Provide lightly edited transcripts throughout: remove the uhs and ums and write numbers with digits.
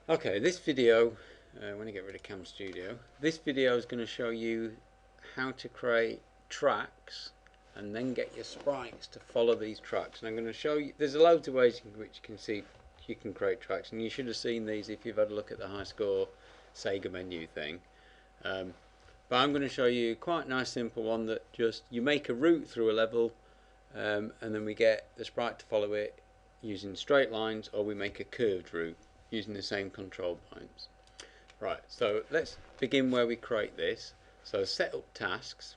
Okay, this video, when I get rid of Cam Studio, this video is going to show you how to create tracks and then get your sprites to follow these tracks. And I'm going to show you, there's a loads of ways in which you can see you can create tracks, and you should have seen these if you've had a look at the high score Sega menu thing. But I'm going to show you quite a nice simple one that just you make a route through a level, and then we get the sprite to follow it using straight lines, or we make a curved route using the same control points. Right, so let's begin where we create this. So set up tasks,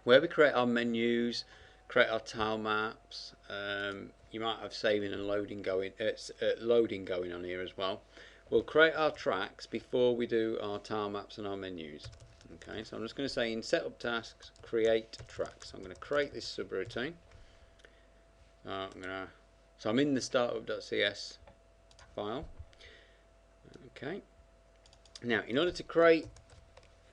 where we create our menus, create our tile maps. You might have saving and loading going on here as well. We'll create our tracks before we do our tile maps and our menus. Okay, so I'm just going to say in setup tasks, create tracks. I'm going to create this subroutine. So I'm in the startup.cs file. Okay. Now, in order to create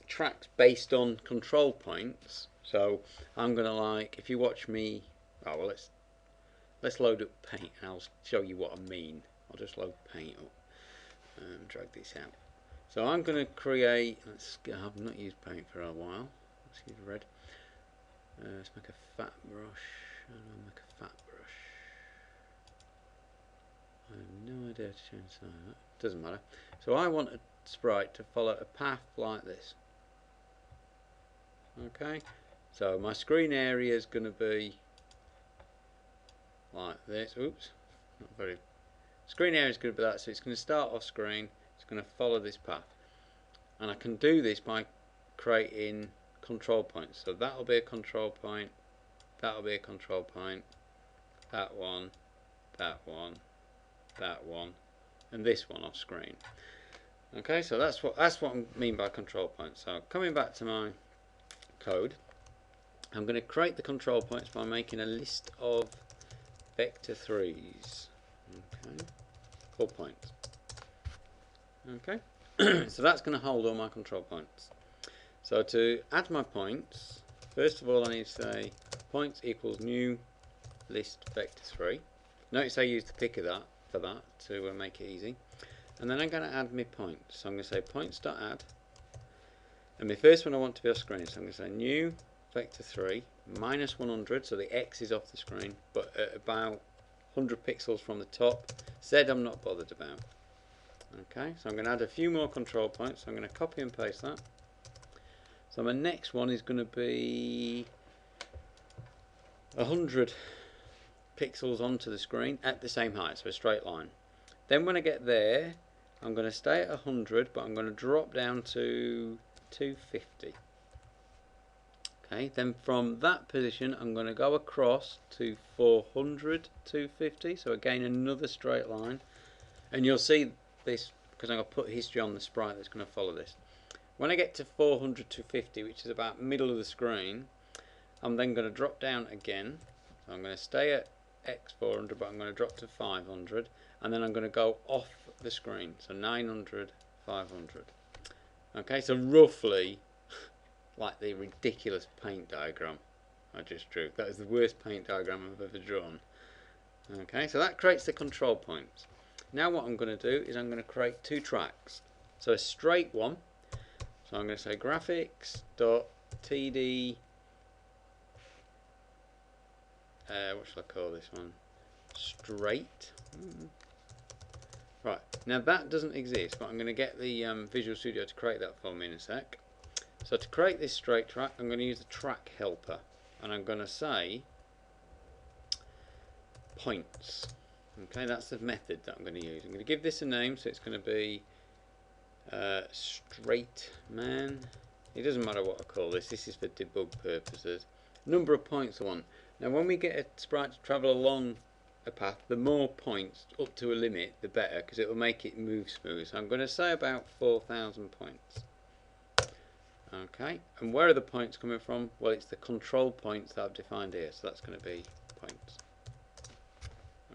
tracks based on control points, so I'm gonna if you watch me. Oh well, let's load up Paint, and I'll show you what I mean. I'll just load Paint up and drag this out. So I'm gonna create. I've not used Paint for a while. Let's use red. Let's make a fat brush. I'll make a fat brush. I have no idea to change that. Doesn't matter. So I want a sprite to follow a path like this. Okay. So my screen area is going to be like this. Oops. Not very. Screen area is going to be that. So it's going to start off screen. It's going to follow this path. And I can do this by creating control points. So that'll be a control point. That'll be a control point. That one. That one. That one, and this one off screen. Okay, so that's what I mean by control points. So coming back to my code, I'm going to create the control points by making a list of vector 3s. Okay, called points. Okay, so that's going to hold all my control points. So to add my points, first of all I need to say points equals new list vector 3. Notice I used the picker for that to make it easy. And then I'm going to add my points. So I'm going to say points.add, and my first one I want to be off screen. So I'm going to say new vector 3 minus 100, so the X is off the screen, but at about 100 pixels from the top. Z I'm not bothered about. Okay, so I'm going to add a few more control points. So I'm going to copy and paste that. So my next one is going to be 100 pixels onto the screen at the same height, so a straight line. Then when I get there, I'm going to stay at 100, but I'm going to drop down to 250. Okay, then from that position I'm going to go across to 400, 250, so again another straight line. And you'll see this because I'm going to put history on the sprite that's going to follow this. When I get to 400, 250, which is about middle of the screen, I'm then going to drop down again. So I'm going to stay at X400, but I'm going to drop to 500, and then I'm going to go off the screen, so 900, 500. Okay, so roughly like the ridiculous paint diagram I just drew. That is the worst paint diagram I've ever drawn. Okay, so that creates the control points. Now what I'm going to do is I'm going to create two tracks. So a straight one, so I'm going to say graphics.td what shall I call this one? Straight. Right, now that doesn't exist, but I'm going to get the Visual Studio to create that for me in a sec. So to create this straight track, I'm going to use the track helper, and I'm going to say points. Okay, that's the method that I'm going to use. I'm going to give this a name, so it's going to be straight man. It doesn't matter what I call this. This is for debug purposes. Number of points I want. Now when we get a sprite to travel along a path, the more points up to a limit the better, because it will make it move smooth. So I'm going to say about 4,000 points. Okay, and where are the points coming from? Well, it's the control points that I've defined here, so that's going to be points.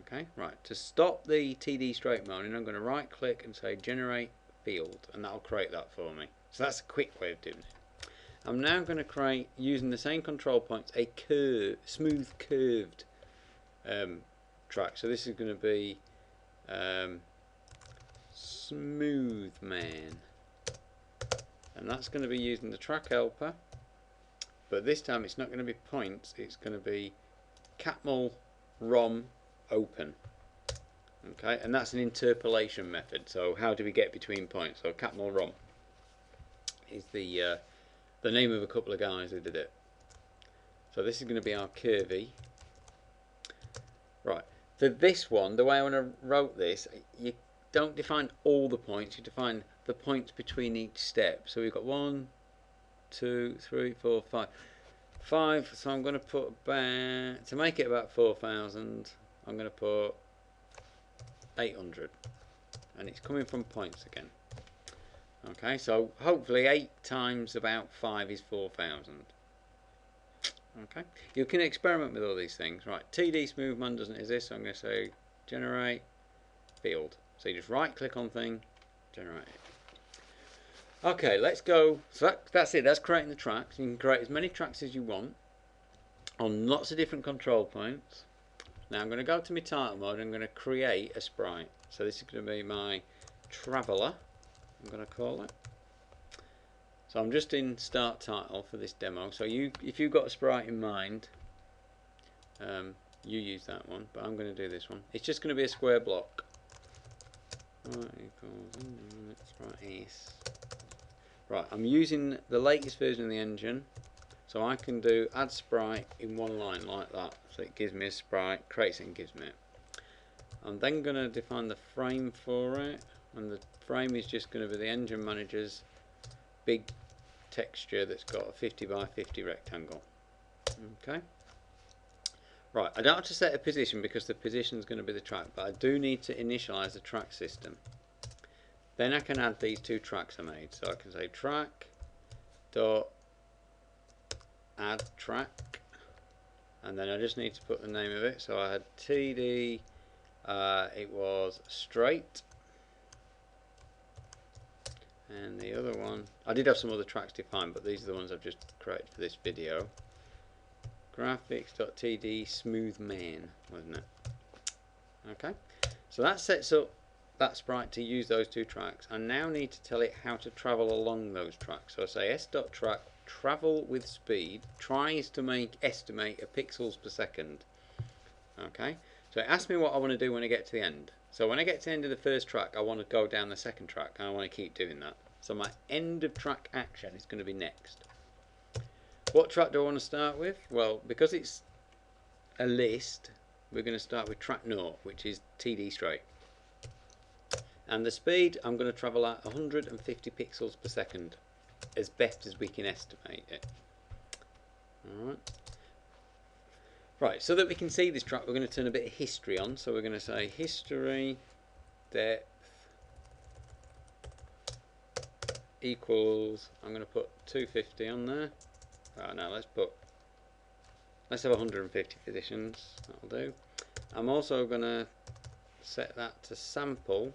Okay, right, to stop the TD straight modeling, I'm going to right click and say generate field, and that'll create that for me. So that's a quick way of doing it. I'm now going to create, using the same control points, a smooth curved track. So this is going to be smooth man, and that's going to be using the track helper, but this time it's not going to be points, it's going to be catmull rom open. Okay, and that's an interpolation method. So how do we get between points? So catmull rom is the name of a couple of guys who did it. So this is going to be our curvy. Right, for this one, the way I want to wrote this, you don't define all the points, you define the points between each step. So we've got 1, 2, 3, 4, 5. 5, so I'm going to put about, to make it about 4,000, I'm going to put 800. And it's coming from points again. Okay, so hopefully 8 times about 5 is 4,000. Okay, you can experiment with all these things. Right, TD smooth man doesn't exist, so I'm going to say generate field. So you just right click on thing, generate it. Okay, let's go. So that's it, that's creating the tracks. You can create as many tracks as you want on lots of different control points. Now I'm going to go to my title mode and I'm going to create a sprite. So this is going to be my traveller, I'm going to call it. So I'm just in start title for this demo. So if you've got a sprite in mind, you use that one, but I'm going to do this one. It's just going to be a square block. Right, I'm using the latest version of the engine, so I can do add sprite in one line like that. So it gives me a sprite, creates it and gives me it. I'm then going to define the frame for it, and the frame is just going to be the engine manager's big texture that's got a 50 by 50 rectangle. Okay. Right, I don't have to set a position because the position is going to be the track, but I do need to initialize the track system. Then I can add these 2 tracks I made. So I can say track dot add track, and then I just need to put the name of it. So I had TD, it was straight. And the other one, I did have some other tracks defined, but these are the ones I've just created for this video. Graphics.td smooth man, wasn't it? Okay, so that sets up that sprite to use those 2 tracks. I now need to tell it how to travel along those tracks. So I say s.track travel with speed tries to estimate a pixels per second. Okay, so it asks me what I want to do when I get to the end. So when I get to the end of the first track, I want to go down the second track, and I want to keep doing that. So my end of track action is going to be next. What track do I want to start with? Well, because it's a list, we're going to start with track 0, which is TD straight. And the speed, I'm going to travel at 150 pixels per second, as best as we can estimate it. Alright. Right, so that we can see this track, we're going to turn a bit of history on. So we're going to say history depth equals, I'm going to put 250 on there. Right, now let's have 150 positions, that'll do. I'm also going to set that to sample,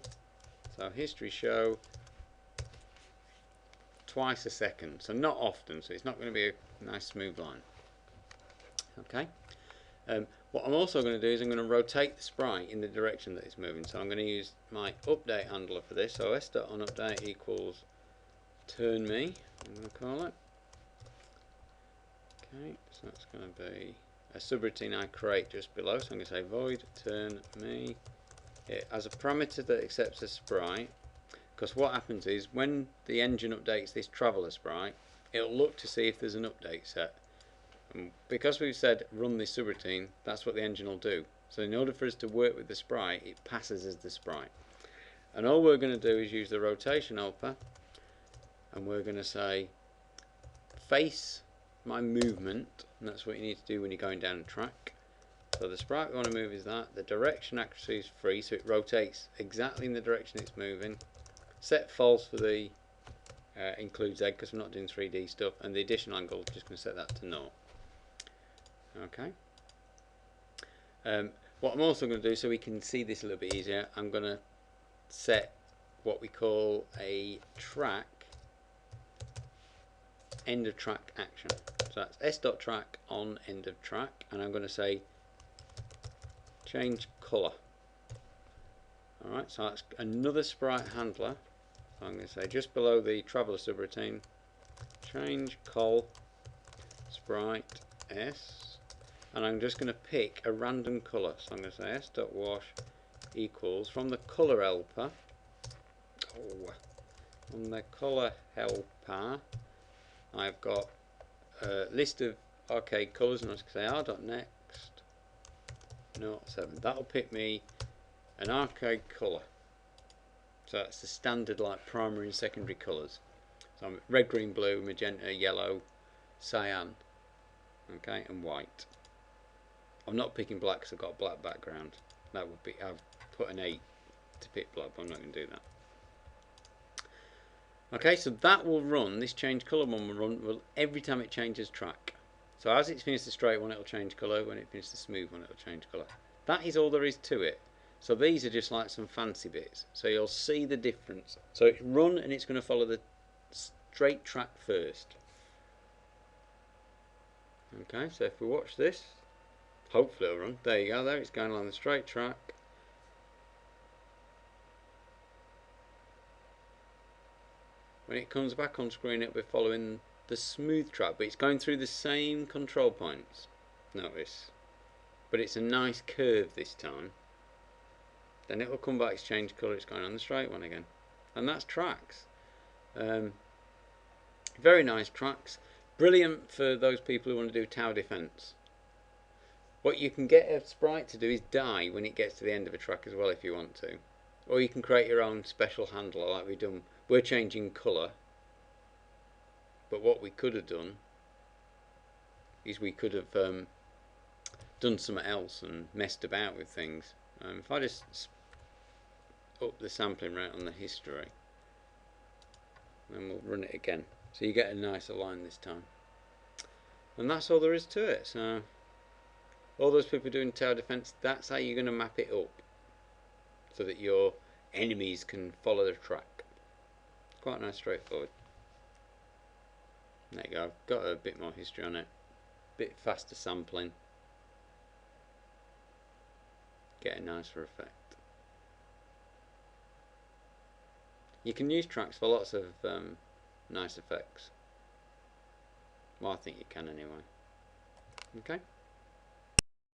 so history show twice a second, so not often, so it's not going to be a nice smooth line. Okay. What I'm also going to do is I'm going to rotate the sprite in the direction that it's moving. So I'm going to use my update handler for this. So s.onUpdate equals turn me, I'm going to call it. Okay, so that's going to be a subroutine I create just below. So I'm going to say void turn me. It has a parameter that accepts a sprite, because what happens is when the engine updates this traveller sprite, it'll look to see if there's an update set. And because we've said run this subroutine, that's what the engine will do. So in order for us to work with the sprite, it passes as the sprite. And all we're going to do is use the rotation helper, and we're going to say face my movement, and that's what you need to do when you're going down a track. So the sprite we want to move is that. The direction accuracy is free, so it rotates exactly in the direction it's moving. Set false for the include Z, because we're not doing 3D stuff, and the additional angle, just going to set that to 0. Okay. What I'm also going to do, so we can see this a little bit easier, I'm going to set what we call a track end of track action. So that's s.track on end of track, and I'm going to say change colour. Alright, so that's another sprite handler. So I'm going to say just below the traveller subroutine, change col sprite s, and I'm just going to pick a random colour. So I'm going to say s.wash equals, from the colour helper, on the colour helper I've got a list of arcade colours, and I was going to say r.next 07. That'll pick me an arcade colour. So that's the standard like primary and secondary colours. So I'm red, green, blue, magenta, yellow, cyan, okay, and white. I'm not picking black because I've got a black background. That would be, I've put an 8 to pick black, but I'm not going to do that. Okay, so that will run, this change colour one will run every time it changes track. So as it's finished the straight one, it'll change colour. When it finishes the smooth one, it'll change colour. That is all there is to it. So these are just like some fancy bits. So you'll see the difference. So it's run and it's going to follow the straight track first. Okay, so if we watch this, hopefully it'll run. There you go, there it's going along the straight track. When it comes back on screen, it'll be following the smooth track, but it's going through the same control points. Notice. But it's a nice curve this time. Then it will come back, it's changed colour, it's going on the straight one again. And that's tracks. Very nice tracks. Brilliant for those people who want to do tower defence. What you can get a sprite to do is die when it gets to the end of a track as well if you want to. Or you can create your own special handler like we've done. We're changing colour. But what we could have done is we could have done something else and messed about with things. If I just up the sampling rate on the history, then we'll run it again. So you get a nicer line this time. And that's all there is to it. So all those people doing tower defence, that's how you're going to map it up. So that your enemies can follow the track. Quite nice, straightforward. There you go, I've got a bit more history on it. Bit faster sampling. Get a nicer effect. You can use tracks for lots of nice effects. Well, I think you can anyway. Okay.